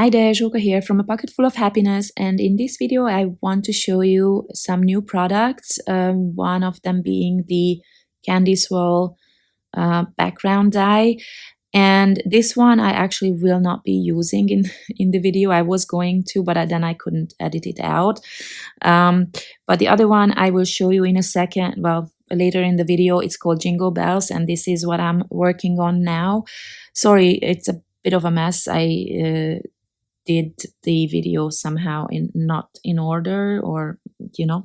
Hi there, Zsoka here from A Pocket Full of Happiness, and in this video I want to show you some new products, one of them being the Candy Swirl background dye. And this one I actually will not be using in the video. I was going to, but then I couldn't edit it out. But the other one I will show you in a second, well, later in the video. It's called Jingle Bells, and this is what I'm working on now. Sorry, it's a bit of a mess. I did the video somehow not in order, or you know.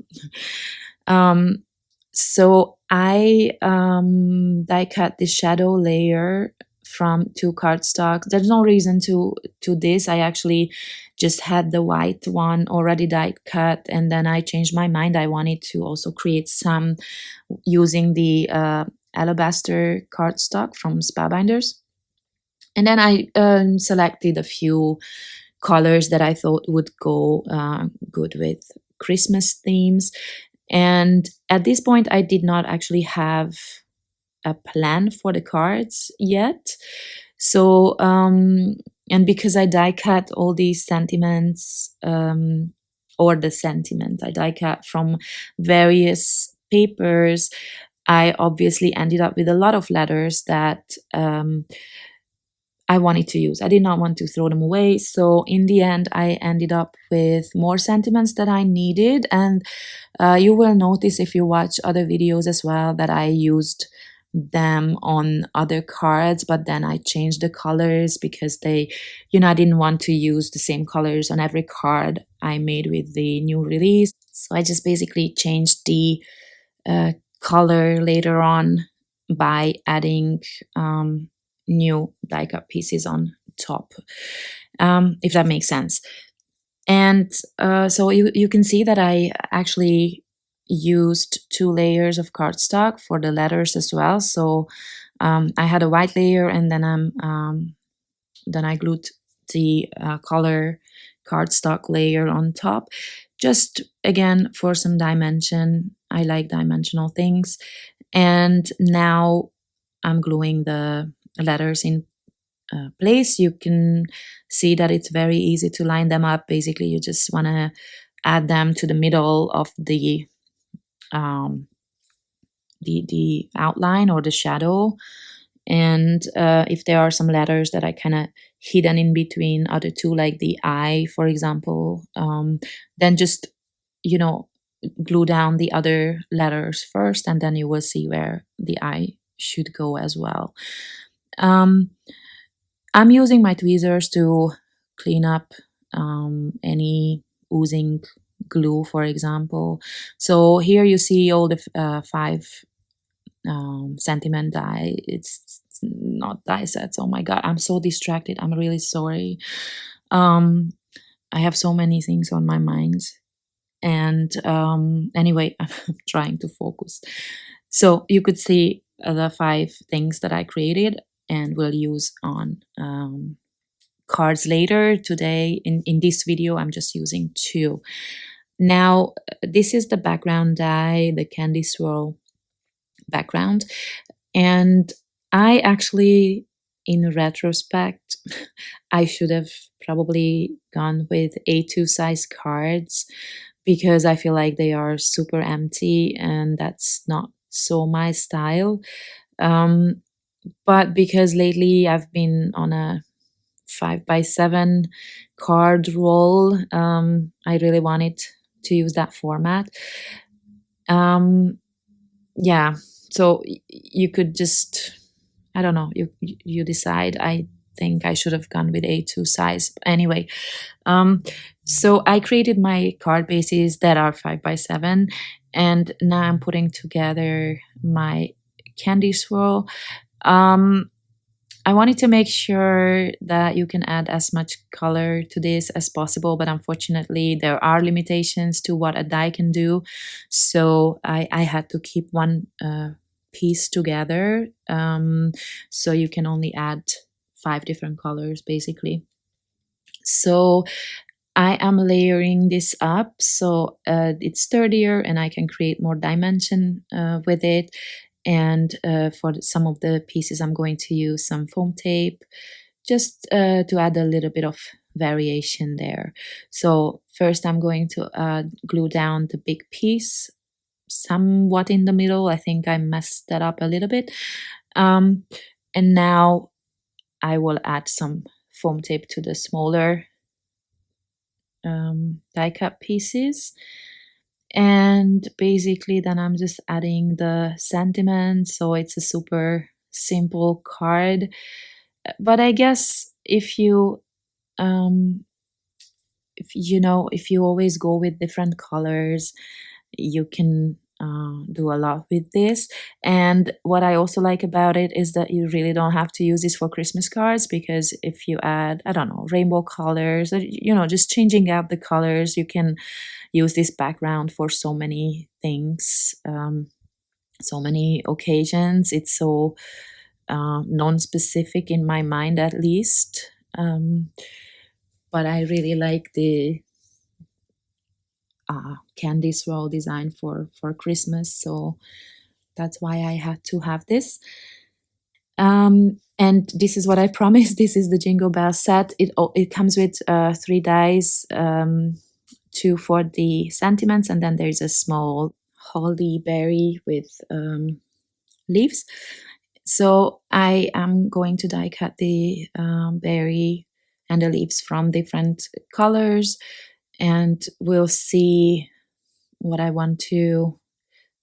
So I die cut the shadow layer from 2 cardstock. There's no reason to this. I actually just had the white one already die cut, and then I changed my mind. I wanted to also create some using the alabaster cardstock from Spellbinders. And then I selected a few colors that I thought would go good with Christmas themes. And at this point, I did not actually have a plan for the cards yet. So, and because I die cut all these sentiments, or the sentiment I die cut from various papers, I obviously ended up with a lot of letters that I wanted to use. I did not want to throw them away. So in the end, I ended up with more sentiments that I needed. And you will notice if you watch other videos as well that I used them on other cards, but then I changed the colors because I didn't want to use the same colors on every card I made with the new release. So I just basically changed the color later on by adding new die cut pieces on top, if that makes sense. And so you can see that I actually used 2 layers of cardstock for the letters as well. So I had a white layer, and then I glued the color cardstock layer on top, just again for some dimension. I like dimensional things. And now I'm gluing the letters in place. You can see that it's very easy to line them up. Basically, you just want to add them to the middle of the outline or the shadow. And if there are some letters that are kind of hidden in between other two, like the I, for example, then just glue down the other letters first, and then you will see where the I should go as well. I'm using my tweezers to clean up any oozing glue, for example. So here you see all the 5 sentiment die. It's not die sets. Oh my god, I'm so distracted. I'm really sorry. I have so many things on my mind. And anyway, I'm trying to focus. So you could see the 5 things that I created and will use on cards later. Today, in this video, I'm just using 2. Now, this is the background die, the Candy Swirl background. And I actually, in retrospect, I should have probably gone with A2 size cards, because I feel like they are super empty and that's not so my style. But because lately I've been on a 5x7 card roll, I really wanted to use that format. Yeah, so you could just, I don't know, you decide. I think I should have gone with A2 size. Anyway, so I created my card bases that are 5x7, and now I'm putting together my Candy Swirl. I wanted to make sure that you can add as much color to this as possible, but unfortunately there are limitations to what a die can do. So I had to keep one piece together. So you can only add 5 different colors basically. So I am layering this up so it's sturdier and I can create more dimension with it. And for some of the pieces, I'm going to use some foam tape just to add a little bit of variation there. So first I'm going to glue down the big piece somewhat in the middle. I think I messed that up a little bit. And now I will add some foam tape to the smaller die cut pieces. And basically then I'm just adding the sentiment, so it's a super simple card. But I guess if you if you always go with different colors, you can do a lot with this. And what I also like about it is that you really don't have to use this for Christmas cards, because if you add, I don't know, rainbow colors, or, just changing out the colors, you can use this background for so many things, so many occasions. It's so non-specific in my mind, at least. But I really like the candy swirl design for Christmas, so that's why I had to have this. And this is what I promised. This is the Jingle Bell set. It comes with 3 dies, 2 for the sentiments, and then there's a small holly berry with leaves. So I am going to die cut the berry and the leaves from different colors, and we'll see what I want to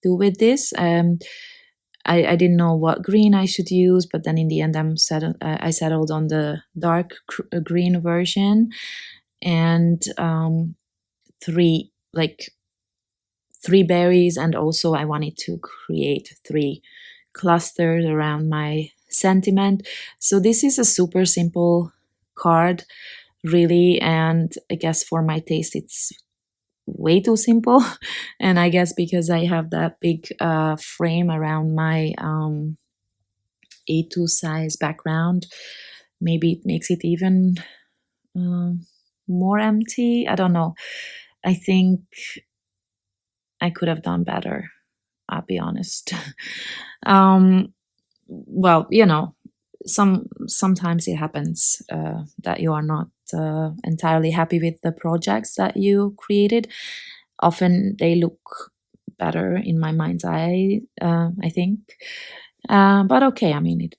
do with this. I didn't know what green I should use, but then in the end I settled on the dark green version, and 3 berries, and also I wanted to create 3 clusters around my sentiment. So this is a super simple card, really, and I guess for my taste it's way too simple. And I guess because I have that big frame around my A2 size background, maybe it makes it even more empty. I don't know. I think I could have done better, I'll be honest. Well, sometimes it happens that you are not entirely happy with the projects that you created. Often they look better in my mind's eye, I think. But okay, I mean,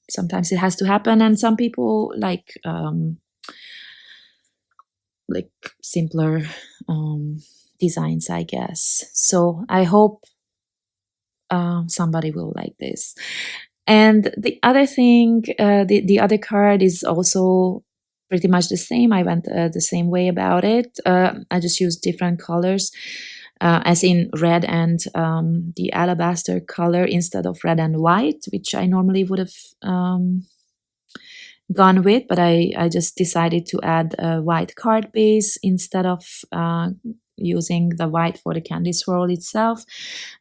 sometimes it has to happen, and some people like simpler designs, I guess. So I hope somebody will like this. And the other thing, the other card is also pretty much the same. I went the same way about it. I just used different colors, as in red and the alabaster color instead of red and white, which I normally would have gone with, but I just decided to add a white card base instead of using the white for the candy swirl itself.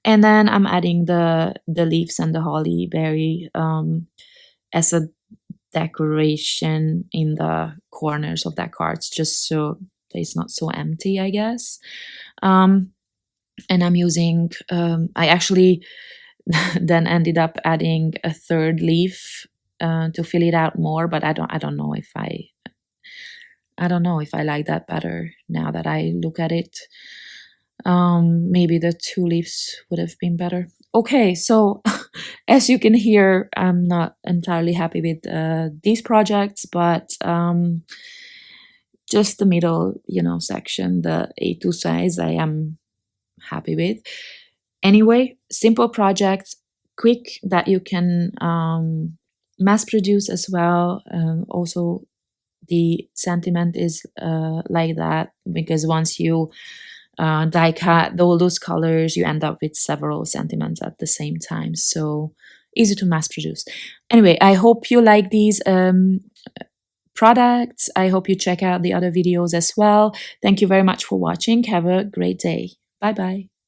And then I'm adding the leaves and the holly berry as a decoration in the corners of that card, just so it's not so empty, I guess. And I'm using, I actually then ended up adding a 3rd leaf to fill it out more, but I don't know if I like that better now that I look at it. Maybe the 2 leaves would have been better. Okay, so as you can hear, I'm not entirely happy with these projects, but just the middle, section, the A2 size, I am happy with. Anyway, simple projects, quick, that you can mass produce as well. Also, the sentiment is like that, because once you die cut all those colors, you end up with several sentiments at the same time. So easy to mass produce. Anyway, I hope you like these products. I hope you check out the other videos as well. Thank you very much for watching. Have a great day. Bye bye.